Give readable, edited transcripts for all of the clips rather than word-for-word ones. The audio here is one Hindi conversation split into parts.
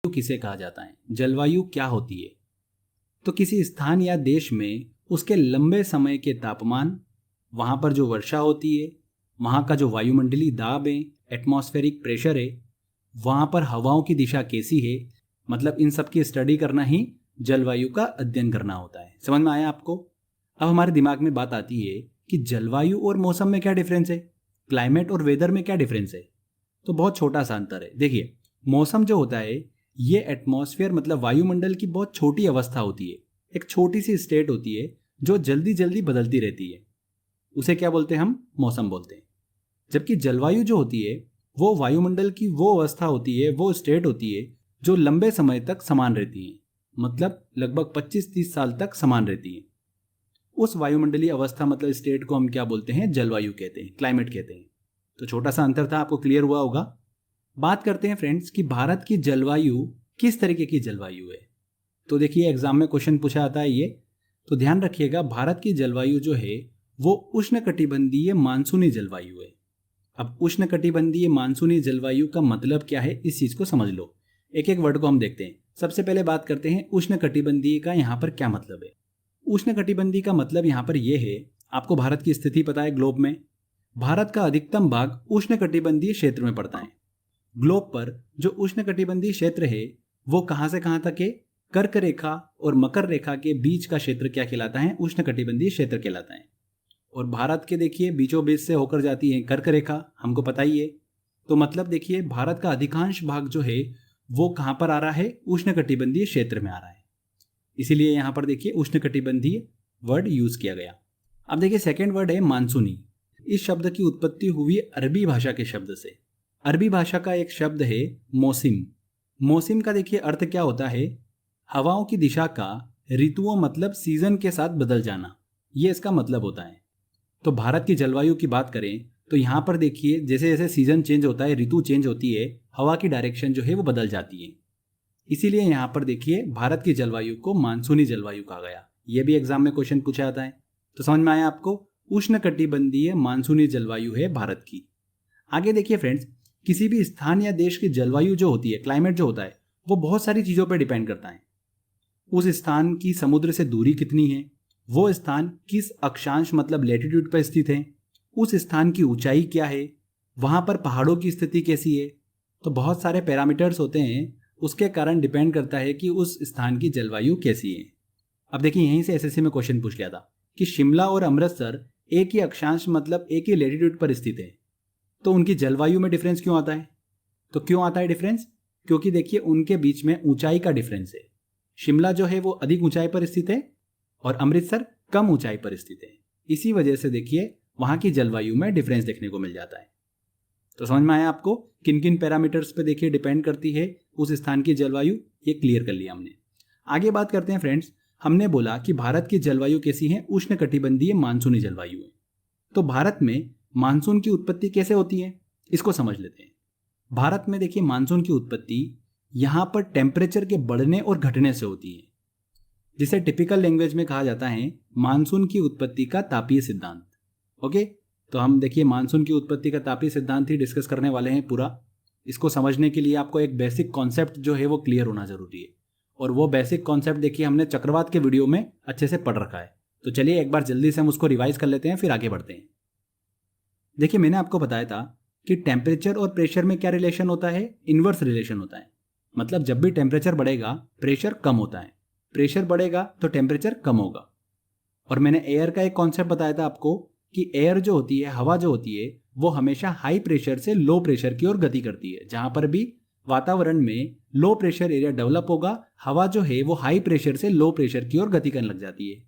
किसे कहा जाता है? जलवायु क्या होती है? तो किसी स्थान या देश में उसके लंबे समय के तापमान, वहाँ पर जो वर्षा होती है, वहाँ का जो वायुमंडलीय दाब है, एटमॉस्फेरिक प्रेशर है, वहाँ पर हवाओं की दिशा कैसी है, मतलब इन सब की स्टडी करना ही जलवायु का अध्ययन करना होता है। समझ में आया आपको? अब हमारे दिमाग में बात आती है कि जलवायु और मौसम में क्या डिफरेंस है, क्लाइमेट और वेदर में क्या डिफरेंस है? तो बहुत छोटा सा अंतर है। देखिए, मौसम जो होता है ये एटमॉस्फेयर मतलब वायुमंडल की बहुत छोटी अवस्था होती है, एक छोटी सी स्टेट होती है जो जल्दी जल्दी बदलती रहती है, उसे क्या बोलते हैं? हम मौसम बोलते हैं। जबकि जलवायु जो होती है वो वायुमंडल की वो अवस्था होती है, वो स्टेट होती है जो लंबे समय तक समान रहती है, मतलब लगभग 25-30 साल तक समान रहती है। उस वायुमंडलीय अवस्था मतलब स्टेट को हम क्या बोलते हैं? जलवायु कहते हैं, क्लाइमेट कहते हैं। तो छोटा सा अंतर था, आपको क्लियर हुआ होगा। बात करते हैं फ्रेंड्स कि भारत की जलवायु किस तरीके की जलवायु है। तो देखिए, एग्जाम में क्वेश्चन पूछा आता है ये, तो ध्यान रखिएगा, भारत की जलवायु जो है वो उष्णकटिबंधीय मानसूनी जलवायु है। अब उष्णकटिबंधीय मानसूनी जलवायु का मतलब क्या है, इस चीज को समझ लो। एक एक वर्ड को हम देखते हैं। सबसे पहले बात करते हैं उष्णकटिबंधीय का यहाँ पर क्या मतलब है। उष्णकटिबंधीय का मतलब यहाँ पर यह है, आपको भारत की स्थिति पता है ग्लोब में, भारत का अधिकतम भाग उष्णकटिबंधीय क्षेत्र में पड़ता है। ग्लोब पर जो उष्णकटिबंधीय क्षेत्र है वो कहां से कहां तक है? कर्क रेखा और मकर रेखा के बीच का क्षेत्र क्या कहलाता है? उष्णकटिबंधीय क्षेत्र कहलाता है। और भारत के देखिए बीचों बीच से होकर जाती है कर्क रेखा, हमको पता ही है। तो मतलब देखिए, भारत का अधिकांश भाग जो है वो कहां पर आ रहा है? उष्णकटिबंधीय क्षेत्र में आ रहा है। इसीलिए यहां पर देखिए उष्णकटिबंधीय वर्ड यूज किया गया। अब देखिए सेकेंड वर्ड है मानसूनी। इस शब्द की उत्पत्ति हुई अरबी भाषा के शब्द से। अरबी भाषा का एक शब्द है मौसिम। मौसिम का देखिए अर्थ क्या होता है? हवाओं की दिशा का ऋतुओं मतलब सीजन के साथ बदल जाना, ये इसका मतलब होता है। तो भारत की जलवायु की बात करें तो यहाँ पर देखिए जैसे जैसे सीजन चेंज होता है, ऋतु चेंज होती है, हवा की डायरेक्शन जो है वो बदल जाती है। इसीलिए यहाँ पर देखिए भारत की जलवायु को मानसूनी जलवायु कहा गया। ये भी एग्जाम में क्वेश्चन पूछा जाता है। तो समझ में आया आपको? उष्णकटिबंधीय मानसूनी जलवायु है भारत की। आगे देखिए फ्रेंड्स, किसी भी स्थान या देश की जलवायु जो होती है, क्लाइमेट जो होता है, वो बहुत सारी चीजों पर डिपेंड करता है। उस स्थान की समुद्र से दूरी कितनी है, वो स्थान किस अक्षांश मतलब लेटीट्यूड पर स्थित है, उस स्थान की ऊंचाई क्या है, वहां पर पहाड़ों की स्थिति कैसी है। तो बहुत सारे पैरामीटर्स होते हैं, उसके कारण डिपेंड करता है कि उस स्थान की जलवायु कैसी है। अब देखिए, यहीं से एसएससी में क्वेश्चन पूछ लिया था कि शिमला और अमृतसर एक ही अक्षांश मतलब एक ही लेटीट्यूड पर स्थित है, तो उनकी जलवायु में डिफरेंस क्यों आता है? तो क्यों आता है डिफरेंस? क्योंकि देखिए उनके बीच में ऊंचाई का डिफरेंस है। शिमला जो है वो अधिक ऊंचाई पर स्थित है और अमृतसर कम ऊंचाई पर स्थित है। इसी वजह से देखिए वहां की जलवायु में डिफरेंस देखने को मिल जाता है। तो समझ में आया आपको किन किन पैरामीटर्स पे देखिए डिपेंड करती है उस स्थान की जलवायु? ये क्लियर कर लिया हमने। आगे बात करते हैं फ्रेंड्स, हमने बोला कि भारत की जलवायु कैसी है? उष्णकटिबंधीय मानसूनी जलवायु है। तो भारत में मानसून की उत्पत्ति कैसे होती है, इसको समझ लेते हैं। भारत में देखिए मानसून की उत्पत्ति यहां पर टेम्परेचर के बढ़ने और घटने से होती है, जिसे टिपिकल लैंग्वेज में कहा जाता है मानसून की उत्पत्ति का तापीय सिद्धांत। ओके, तो हम देखिए मानसून की उत्पत्ति का तापीय सिद्धांत ही डिस्कस करने वाले हैं पूरा। इसको समझने के लिए आपको एक बेसिक कॉन्सेप्ट जो है वो क्लियर होना जरूरी है, और वो बेसिक कॉन्सेप्ट देखिए हमने चक्रवात के वीडियो में अच्छे से पढ़ रखा है। तो चलिए एक बार जल्दी से हम उसको रिवाइज कर लेते हैं, फिर आगे बढ़ते हैं। देखिए मैंने आपको बताया था कि टेम्परेचर और प्रेशर में क्या रिलेशन होता है? इनवर्स रिलेशन होता है। मतलब जब भी टेम्परेचर बढ़ेगा प्रेशर कम होता है, प्रेशर बढ़ेगा तो टेम्परेचर कम होगा। और मैंने एयर का एक कॉन्सेप्ट बताया था आपको कि एयर जो होती है, हवा जो होती है, वो हमेशा हाई प्रेशर से लो प्रेशर की ओर गति करती है। जहां पर भी वातावरण में लो प्रेशर एरिया डेवलप होगा, हवा जो है वो हाई प्रेशर से लो प्रेशर की ओर गति करने लग जाती है।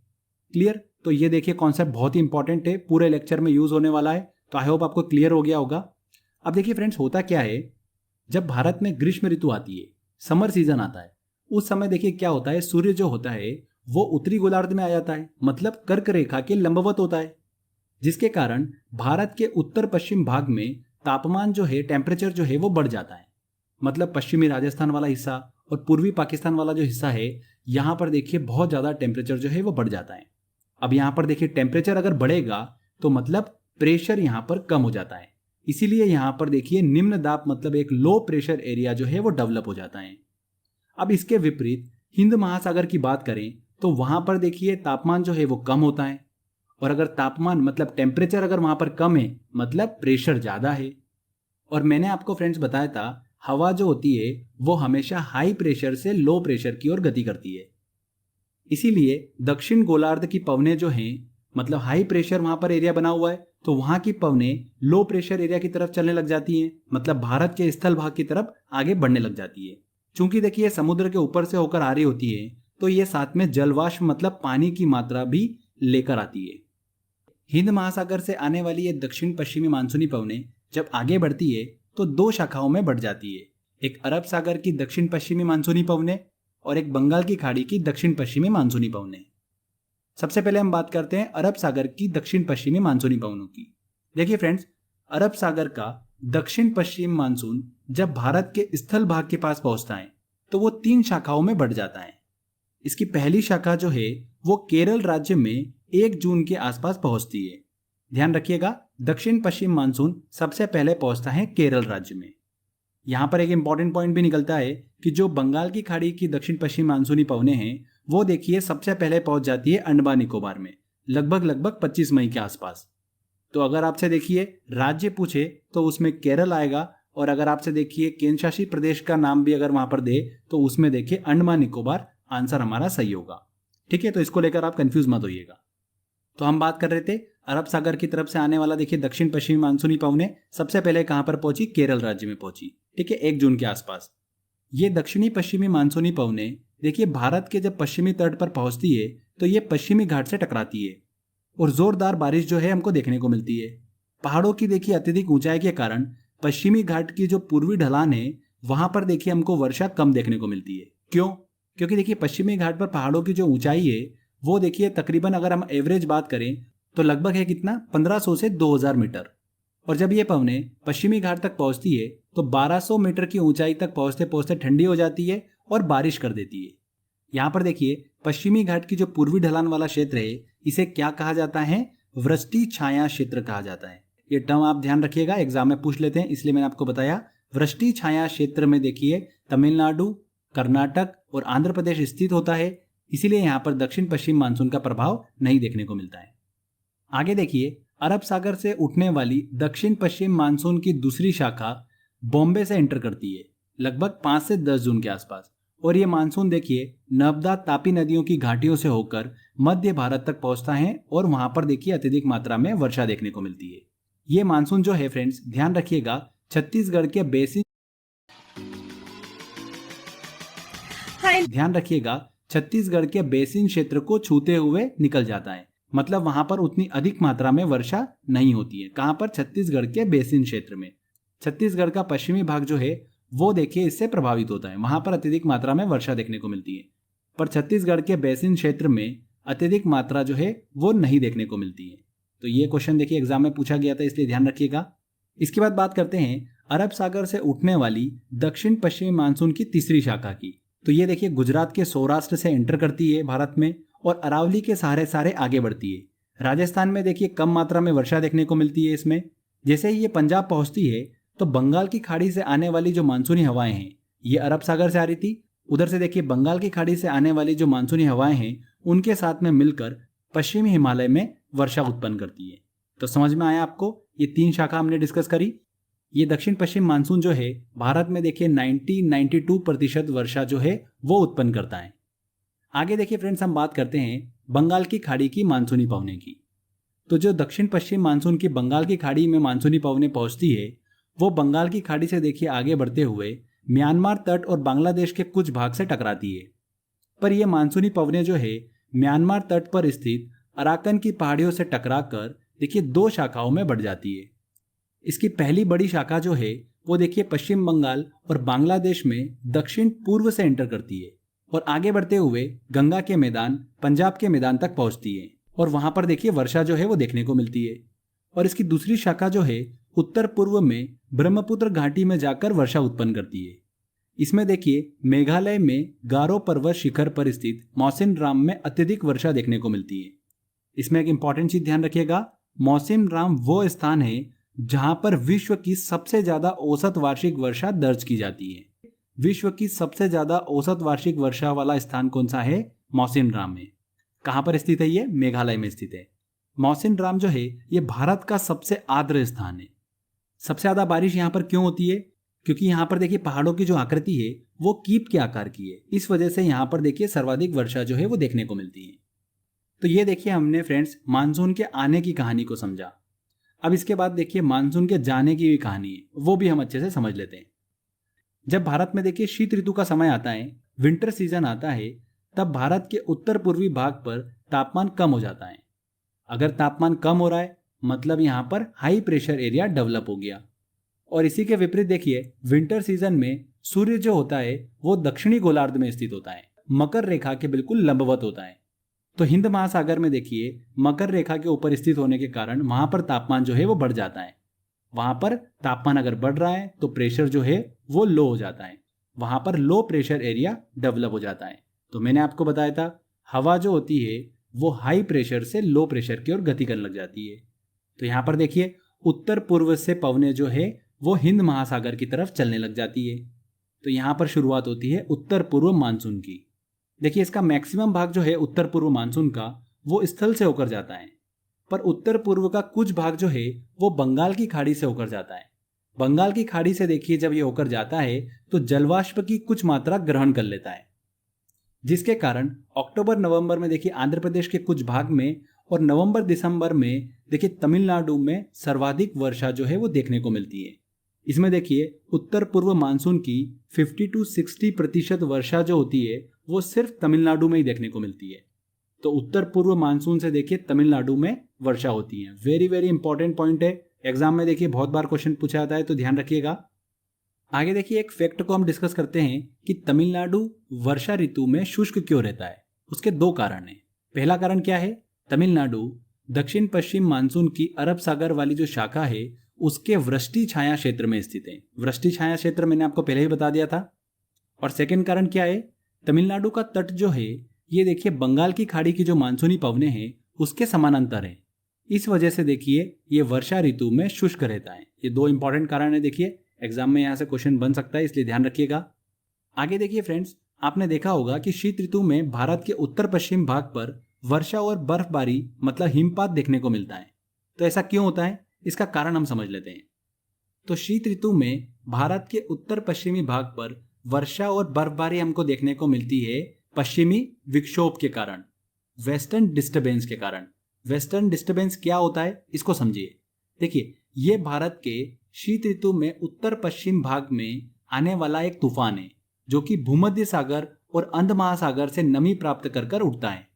क्लियर? तो ये देखिए कॉन्सेप्ट बहुत ही इंपॉर्टेंट है, पूरे लेक्चर में यूज होने वाला है। तो आई होप आपको क्लियर हो गया होगा। अब देखिए फ्रेंड्स, होता क्या है, जब भारत में ग्रीष्म ऋतु आती है, समर सीजन आता है, उस समय देखिए क्या होता है, सूर्य जो होता है वो उत्तरी गोलार्ध में आ जाता है, मतलब कर्क रेखा के लंबवत होता है, जिसके कारण भारत के उत्तर पश्चिम भाग में तापमान जो है, टेम्परेचर जो है वो बढ़ जाता है। मतलब पश्चिमी राजस्थान वाला हिस्सा और पूर्वी पाकिस्तान वाला जो हिस्सा है, यहां पर देखिए बहुत ज्यादा टेम्परेचर जो है वो बढ़ जाता है। अब यहां पर देखिए टेम्परेचर अगर बढ़ेगा तो मतलब प्रेशर यहां पर कम हो जाता है। इसीलिए यहां पर देखिए निम्न दाब मतलब एक लो प्रेशर एरिया जो है वो डेवलप हो जाता है। अब इसके विपरीत हिंद महासागर की बात करें तो वहां पर देखिए तापमान जो है वो कम होता है, और अगर तापमान मतलब टेम्परेचर अगर वहां पर कम है मतलब प्रेशर ज्यादा है। और मैंने आपको फ्रेंड्स बताया था हवा जो होती है वो हमेशा हाई प्रेशर से लो प्रेशर की ओर गति करती है। इसीलिए दक्षिण गोलार्ध की पवनें जो हैं मतलब हाई प्रेशर वहां पर एरिया बना हुआ है तो वहां की पवनें लो प्रेशर एरिया की तरफ चलने लग जाती हैं, मतलब भारत के स्थल भाग की तरफ आगे बढ़ने लग जाती है। चूंकि देखिए समुद्र के ऊपर से होकर आ रही होती है तो ये साथ में जलवाष्प मतलब पानी की मात्रा भी लेकर आती है। हिंद महासागर से आने वाली ये दक्षिण पश्चिमी मानसूनी पवनें जब आगे बढ़ती है तो दो शाखाओं में बढ़ जाती है, एक अरब सागर की दक्षिण पश्चिमी मानसूनी पवनें और एक बंगाल की खाड़ी की दक्षिण पश्चिमी मानसूनी पवनें। सबसे पहले हम बात करते हैं अरब सागर की दक्षिण पश्चिमी मानसूनी पवनों की। देखिए फ्रेंड्स, अरब सागर का दक्षिण पश्चिम मानसून जब भारत के स्थल भाग के पास पहुंचता है तो वो 3 शाखाओं में बढ़ जाता है। इसकी पहली शाखा जो है वो केरल राज्य में 1 जून के आसपास पहुंचती है। ध्यान रखिएगा, दक्षिण पश्चिम मानसून सबसे पहले पहुंचता है केरल राज्य में। यहां पर एक इंपॉर्टेंट पॉइंट भी निकलता है कि जो बंगाल की खाड़ी की दक्षिण पश्चिम मानसूनी पवनें हैं वो देखिए सबसे पहले पहुंच जाती है अंडमान निकोबार में लगभग 25 मई के आसपास। तो अगर आपसे देखिए राज्य पूछे तो उसमें केरल आएगा, और अगर आपसे देखिए केंद्र शासित प्रदेश का नाम भी अगर वहां पर दे तो उसमें देखिए अंडमान निकोबार आंसर हमारा सही होगा। ठीक है, तो इसको लेकर आप कंफ्यूज मत होइएगा। तो हम बात कर रहे थे अरब सागर की तरफ से आने वाला देखिए दक्षिण पश्चिमी मानसूनी पवनें सबसे पहले कहां पर पहुंची, केरल राज्य में पहुंची। ठीक है, 1 जून के आसपास। ये दक्षिणी पश्चिमी मानसूनी पवनें देखिए भारत के जब पश्चिमी तट पर पहुंचती है तो ये पश्चिमी घाट से टकराती है और जोरदार बारिश जो है हमको देखने को मिलती है। पहाड़ों की देखिए अत्यधिक ऊंचाई के कारण पश्चिमी घाट की जो पूर्वी ढलान है वहां पर देखिए हमको वर्षा कम देखने को मिलती है। क्यों? क्योंकि देखिए पश्चिमी घाट पर पहाड़ों की जो ऊंचाई है वो देखिए तकरीबन अगर हम एवरेज बात करें तो लगभग है कितना, 1500 से 2000 मीटर। और जब ये पवनें पश्चिमी घाट तक पहुंचती है तो 1200 मीटर की ऊंचाई तक पहुंचते पहुंचते ठंडी हो जाती है और बारिश कर देती है। यहाँ पर देखिए पश्चिमी घाट की जो पूर्वी ढलान वाला क्षेत्र है इसे क्या कहा जाता है, वृष्टि छाया क्षेत्र कहा जाता है। ये टर्म आप ध्यान रखिएगा, एग्जाम में पूछ लेते हैं इसलिए मैंने आपको बताया। वृष्टि छाया क्षेत्र में देखिए तमिलनाडु, कर्नाटक और आंध्र प्रदेश स्थित होता है, इसीलिए यहाँ पर दक्षिण पश्चिम मानसून का प्रभाव नहीं देखने को मिलता है। आगे देखिए अरब सागर से उठने वाली दक्षिण पश्चिम मानसून की दूसरी शाखा बॉम्बे से एंटर करती है लगभग 5 से 10 जून के आसपास, और ये मानसून देखिए नर्मदा तापी नदियों की घाटियों से होकर मध्य भारत तक पहुंचता है और वहां पर देखिए अत्यधिक मात्रा में वर्षा देखने को मिलती है। ये मानसून जो है फ्रेंड्स ध्यान रखिएगा छत्तीसगढ़ के बेसिन क्षेत्र को छूते हुए निकल जाता है, मतलब वहां पर उतनी अधिक मात्रा में वर्षा नहीं होती है। कहां पर? छत्तीसगढ़ के बेसिन क्षेत्र में। छत्तीसगढ़ का पश्चिमी भाग जो है वो देखिए इससे प्रभावित होता है, वहां पर अत्यधिक मात्रा में वर्षा देखने को मिलती है। पर छत्तीसगढ़ के बेसिन क्षेत्र में अत्यधिक मात्रा जो है वो नहीं देखने को मिलती है। तो ये क्वेश्चन देखिए एग्जाम में पूछा गया था, इसलिए ध्यान रखिएगा। इसके बाद बात करते हैं अरब सागर से उठने वाली दक्षिण पश्चिमी मानसून की तीसरी शाखा की। तो ये देखिए गुजरात के सौराष्ट्र से एंटर करती है भारत में और अरावली के सहारे आगे बढ़ती है। राजस्थान में देखिए कम मात्रा में वर्षा देखने को मिलती है इसमें। जैसे ही ये पंजाब पहुंचती है तो बंगाल की खाड़ी से आने वाली जो मानसूनी हवाएं हैं ये अरब सागर से आ रही थी, उधर से देखिए बंगाल की खाड़ी से आने वाली जो मानसूनी हवाएं हैं उनके साथ में मिलकर पश्चिमी हिमालय में वर्षा उत्पन्न करती है। तो समझ में आया आपको? ये 3 शाखा हमने डिस्कस करी। ये दक्षिण पश्चिम मानसून जो है भारत में देखिए 92% वर्षा जो है वो उत्पन्न करता है। आगे देखिए फ्रेंड्स हम बात करते हैं बंगाल की खाड़ी की मानसूनी पवनें की। तो जो दक्षिण पश्चिम मानसून की बंगाल की खाड़ी में मानसूनी पवनें पहुंचती है वो बंगाल की खाड़ी से देखिए आगे बढ़ते हुए म्यांमार तट और बांग्लादेश के कुछ भाग से टकराती है। पर यह मानसूनी पवनें जो है म्यांमार तट पर स्थित अराकन की पहाड़ियों से टकराकर देखिए 2 शाखाओं में बढ़ जाती है। इसकी पहली बड़ी शाखा जो है वो देखिए पश्चिम बंगाल और बांग्लादेश में दक्षिण पूर्व से एंटर करती है और आगे बढ़ते हुए गंगा के मैदान, पंजाब के मैदान तक पहुंचती है और वहां पर देखिए वर्षा जो है वो देखने को मिलती है। और इसकी दूसरी शाखा जो है उत्तर पूर्व में ब्रह्मपुत्र घाटी में जाकर वर्षा उत्पन्न करती है। इसमें देखिए मेघालय में गारो पर्वत शिखर पर स्थित मौसिनराम में अत्यधिक वर्षा देखने को मिलती है। इसमें एक इंपॉर्टेंट चीज ध्यान रखिएगा, मौसिनराम वो स्थान है जहां पर विश्व की सबसे ज्यादा औसत वार्षिक वर्षा दर्ज की जाती है। विश्व की सबसे ज्यादा औसत वार्षिक वर्षा वाला स्थान कौन सा है? मौसिनराम में। कहाँ पर स्थित है ये? मेघालय में स्थित है। मौसिनराम जो है ये भारत का सबसे आर्द्र स्थान है। सबसे ज्यादा बारिश यहाँ पर क्यों होती है? क्योंकि यहाँ पर देखिए पहाड़ों की जो आकृति है वो कीप के आकार की है, इस वजह से यहाँ पर देखिए सर्वाधिक वर्षा जो है वो देखने को मिलती है। तो ये देखिए हमने फ्रेंड्स मानसून के आने की कहानी को समझा। अब इसके बाद देखिए मानसून के जाने की भी कहानी है, वो भी हम अच्छे से समझ लेते हैं। जब भारत में देखिए शीत ऋतु का समय आता है, विंटर सीजन आता है, तब भारत के उत्तर पूर्वी भाग पर तापमान कम हो जाता है। अगर तापमान कम हो रहा है मतलब यहाँ पर हाई प्रेशर एरिया डेवलप हो गया। और इसी के विपरीत देखिए विंटर सीजन में सूर्य जो होता है वो दक्षिणी गोलार्ध में स्थित होता है, मकर रेखा के बिल्कुल लंबवत होता है। तो हिंद महासागर में देखिए मकर रेखा के ऊपर स्थित होने के कारण वहां पर तापमान जो है वो बढ़ जाता है। वहां पर तापमान अगर बढ़ रहा है तो प्रेशर जो है वो लो हो जाता है, वहां पर लो प्रेशर एरिया डेवलप हो जाता है। तो मैंने आपको बताया था हवा जो होती है वो हाई प्रेशर से लो प्रेशर की ओर गति करने लग जाती है। तो यहाँ पर देखिए उत्तर पूर्व से पवनें जो है वो हिंद महासागर की तरफ चलने लग जाती है। तो यहाँ पर शुरुआत होती है उत्तर पूर्व मानसून की। देखिए इसका मैक्सिमम भाग जो है उत्तर पूर्व मानसून का वो स्थल से होकर जाता है, पर उत्तर पूर्व का कुछ भाग जो है वो बंगाल की खाड़ी से होकर जाता है। बंगाल की खाड़ी से देखिए जब ये होकर जाता है तो जलवाष्प की कुछ मात्रा ग्रहण कर लेता है, जिसके कारण अक्टूबर नवंबर में देखिए आंध्र प्रदेश के कुछ भाग में और नवंबर दिसंबर में देखिए तमिलनाडु में सर्वाधिक वर्षा जो है वो देखने को मिलती है। इसमें देखिए उत्तर पूर्व मानसून की 50 to 60% वर्षा जो होती है वो सिर्फ तमिलनाडु में ही देखने को मिलती है। तो उत्तर पूर्व मानसून से देखिए तमिलनाडु में वर्षा होती है। वेरी वेरी इंपॉर्टेंट पॉइंट है, एग्जाम में देखिए बहुत बार क्वेश्चन पूछा जाता है, तो ध्यान रखिएगा। आगे देखिए एक फैक्ट को हम डिस्कस करते हैं कि तमिलनाडु वर्षा ऋतु में शुष्क क्यों रहता है। उसके दो कारण हैं। पहला कारण क्या है? तमिलनाडु दक्षिण पश्चिम मानसून की अरब सागर वाली जो शाखा है उसके वृष्टि छाया क्षेत्र में स्थित है। वृष्टि छाया क्षेत्र मैंने आपको पहले ही बता दिया था। और सेकंड कारण क्या है? तमिलनाडु का तट जो है ये देखिए बंगाल की खाड़ी की जो मानसूनी पवनें हैं उसके समानांतर है। इस वजह से देखिए ये वर्षा ऋतु में शुष्क रहता है। ये दो इंपॉर्टेंट कारण है, देखिए एग्जाम में यहाँ से क्वेश्चन बन सकता है, इसलिए ध्यान रखिएगा। आगे देखिए फ्रेंड्स, आपने देखा होगा कि शीत ऋतु में भारत के उत्तर पश्चिम भाग पर वर्षा और बर्फबारी मतलब हिमपात देखने को मिलता है। तो ऐसा क्यों होता है, इसका कारण हम समझ लेते हैं। तो शीत ऋतु में भारत के उत्तर पश्चिमी भाग पर वर्षा और बर्फबारी हमको देखने को मिलती है पश्चिमी विक्षोभ के कारण, वेस्टर्न डिस्टर्बेंस के कारण। वेस्टर्न डिस्टर्बेंस क्या होता है इसको समझिए। देखिए ये भारत के शीत ऋतु में उत्तर पश्चिम भाग में आने वाला एक तूफान है जो कि भूमध्य सागर और अंध महासागर से नमी प्राप्त कर कर उठता है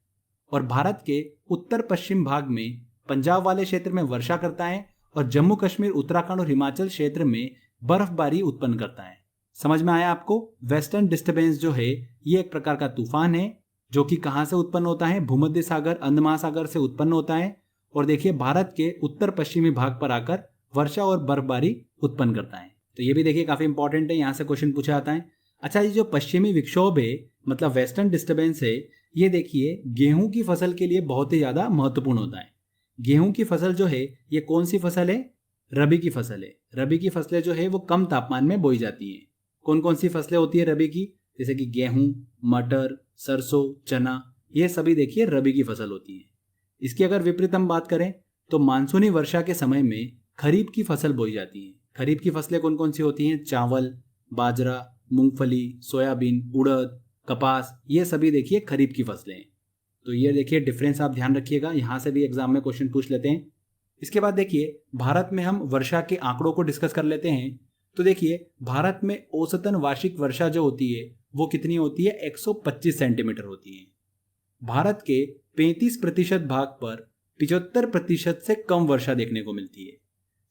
और भारत के उत्तर पश्चिम भाग में पंजाब वाले क्षेत्र में वर्षा करता है और जम्मू कश्मीर, उत्तराखंड और हिमाचल क्षेत्र में बर्फबारी उत्पन्न करता है। समझ में आया आपको? वेस्टर्न डिस्टर्बेंस जो है ये एक प्रकार का तूफान है जो कि कहां से उत्पन्न होता है? भूमध्य सागर, अंध महासागर से उत्पन्न होता है और देखिए भारत के उत्तर पश्चिमी भाग पर आकर वर्षा और बर्फबारी उत्पन्न करता है। तो ये भी देखिए काफी इंपॉर्टेंट है, यहाँ से क्वेश्चन पूछा जाता है। अच्छा, ये जो पश्चिमी विक्षोभ है मतलब वेस्टर्न डिस्टर्बेंस है, ये देखिए गेहूं की फसल के लिए बहुत ही ज्यादा महत्वपूर्ण होता है। गेहूं की फसल जो है ये कौन सी फसल है? रबी की फसल है। रबी की फसलें जो है वो कम तापमान में बोई जाती हैं। कौन कौन सी फसलें होती है रबी की? जैसे कि गेहूं, मटर, सरसों, चना, ये सभी देखिए रबी की फसल होती है। इसकी अगर विपरीत हम बात करें तो मानसूनी वर्षा के समय में खरीफ की फसल बोई जाती है। खरीफ की फसलें कौन कौन सी होती हैं? चावल, बाजरा, मूंगफली, सोयाबीन, उड़द, कपास, ये सभी देखिए खरीफ की फसलें हैं। तो ये देखिए डिफरेंस आप ध्यान रखिएगा, यहाँ से भी एग्जाम में क्वेश्चन पूछ लेते हैं। इसके बाद देखिए भारत में हम वर्षा के आंकड़ों को डिस्कस कर लेते हैं। तो देखिए भारत में औसतन वार्षिक वर्षा जो होती है वो कितनी होती है? 125 सेंटीमीटर होती है। भारत के 35% भाग पर 75% से कम वर्षा देखने को मिलती है।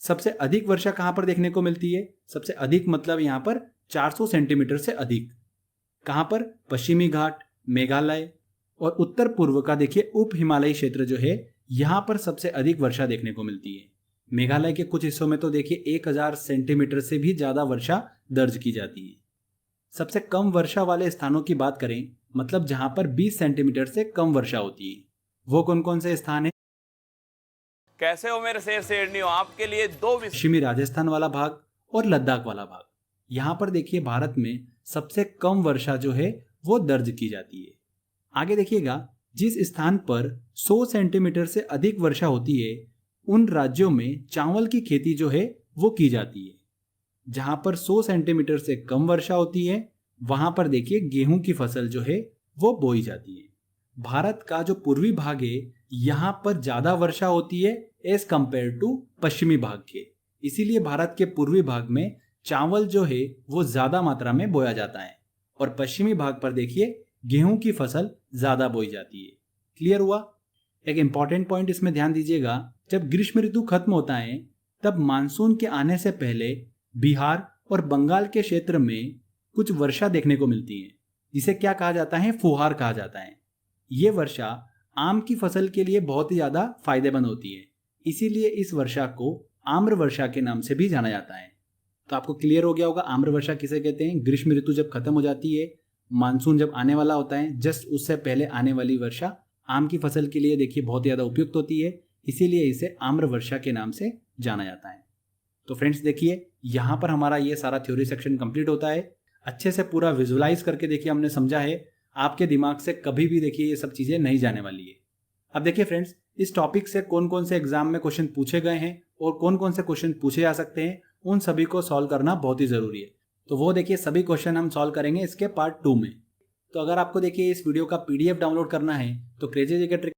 सबसे अधिक वर्षा कहां पर देखने को मिलती है? सबसे अधिक मतलब यहां पर 400 सेंटीमीटर से अधिक। कहां पर? पश्चिमी घाट, मेघालय और उत्तर पूर्व का देखिए उप हिमालयी क्षेत्र जो है यहां पर सबसे अधिक वर्षा देखने को मिलती है। मेघालय के कुछ हिस्सों में तो देखिए 1000 सेंटीमीटर से भी ज्यादा वर्षा दर्ज की जाती है। सबसे कम वर्षा वाले स्थानों की बात करें मतलब जहां पर 20 सेंटीमीटर से कम वर्षा होती है, वो कौन कौन से स्थान है? कैसे हो मेरे शेर शेरनियों, आपके लिए दो पश्चिमी राजस्थान वाला भाग और लद्दाख वाला भाग। यहाँ पर देखिए भारत में सबसे कम वर्षा जो है वो दर्ज की जाती है। आगे देखिएगा, जिस स्थान पर 100 सेंटीमीटर से अधिक वर्षा होती है उन राज्यों में चावल की खेती जो है वो की जाती है। जहां पर 100 सेंटीमीटर से कम वर्षा होती है वहां पर देखिए गेहूं की फसल जो है वो बोई जाती है। भारत का जो पूर्वी भाग है यहाँ पर ज्यादा वर्षा होती है एज कंपेयर टू पश्चिमी भाग के, इसीलिए भारत के पूर्वी भाग में चावल जो है वो ज्यादा मात्रा में बोया जाता है और पश्चिमी भाग पर देखिए गेहूं की फसल ज्यादा बोई जाती है। क्लियर हुआ? एक इंपॉर्टेंट पॉइंट इसमें ध्यान दीजिएगा, जब ग्रीष्म ऋतु खत्म होता है तब मानसून के आने से पहले बिहार और बंगाल के क्षेत्र में कुछ वर्षा देखने को मिलती है, जिसे क्या कहा जाता है, फुहार कहा जाता है। ये वर्षा आम की फसल के लिए बहुत ही ज्यादा फायदेमंद होती है, इसीलिए इस वर्षा को आम्र वर्षा के नाम से भी जाना जाता है। तो आपको क्लियर हो गया होगा आम्र वर्षा किसे कहते हैं। ग्रीष्म ऋतु जब खत्म हो जाती है, मानसून जब आने वाला होता है, जस्ट उससे पहले आने वाली वर्षा आम की फसल के लिए देखिए बहुत ज्यादा उपयुक्त होती है, इसीलिए इसे आम्र वर्षा के नाम से जाना जाता है। तो फ्रेंड्स देखिए यहाँ पर हमारा ये सारा थ्योरी सेक्शन कंप्लीट होता है। अच्छे से पूरा विजुलाइज करके देखिए हमने समझा है, आपके दिमाग से कभी भी देखिए ये सब चीजें नहीं जाने वाली है। अब देखिए फ्रेंड्स, इस टॉपिक से कौन कौन से एग्जाम में क्वेश्चन पूछे गए हैं और कौन कौन से क्वेश्चन पूछे जा सकते हैं, उन सभी को सॉल्व करना बहुत ही जरूरी है। तो वो देखिए सभी क्वेश्चन हम सॉल्व करेंगे इसके पार्ट 2 में। तो अगर आपको देखिए इस वीडियो का PDF डाउनलोड करना है तो क्रेजी जी के ट्रिक